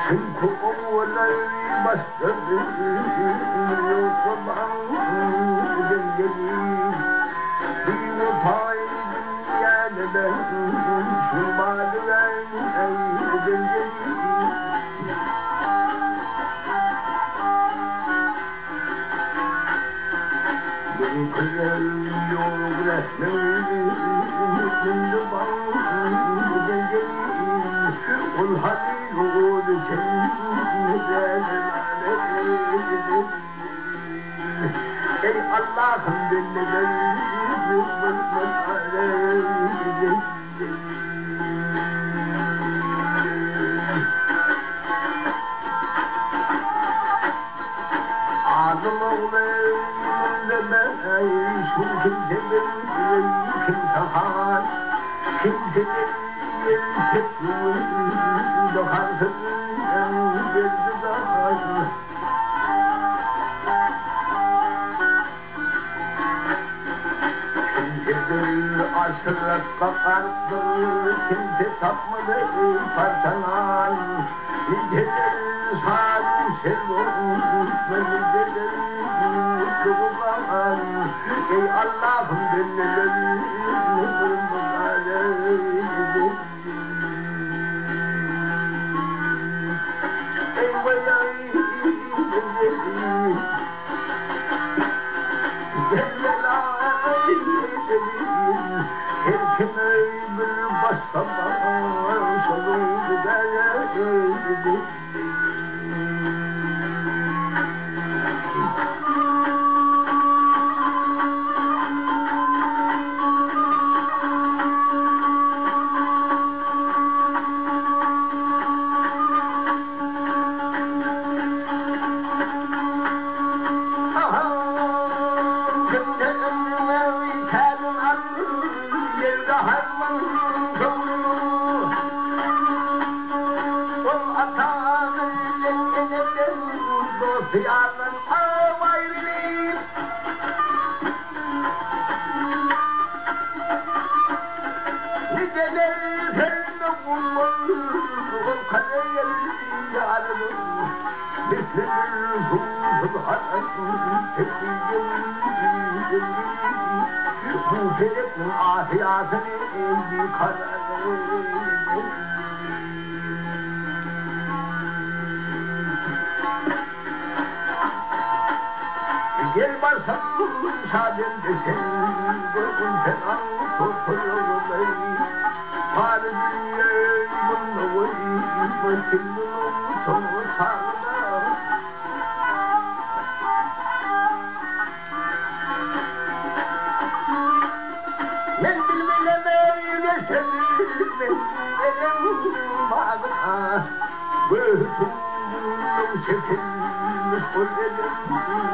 Çünkü oğullar başladı yoksadan dengeyi bir vefay dünyada ben şumadı ben dengeyi bir kıyar yok resmini şimdi ben dengeyi ol hadi ol ey Allah'ım dinle ağzım oğlum deme şu kimsenin kim tahar kimsenin dokarsın bir dudak aşırak bakardır kimse tapmadı parçalan niceler sarı sevur niceler doğulan ey Allah'ım dinlerim ey vay herkeme bir başlamaz olur derdi Yarın avayrıyım niceler ferme bulur kaleye yarın bütün subhanın tekiyim bu felek ahiyatını indi kararı gel barsam şadim desen gözüm fena tutuyor beni Fare dünyayı bununla koyayım kimliğim sonu sağda ben bilmemeyi geçerim benim bağına bütün bunun şekilmiş kullerim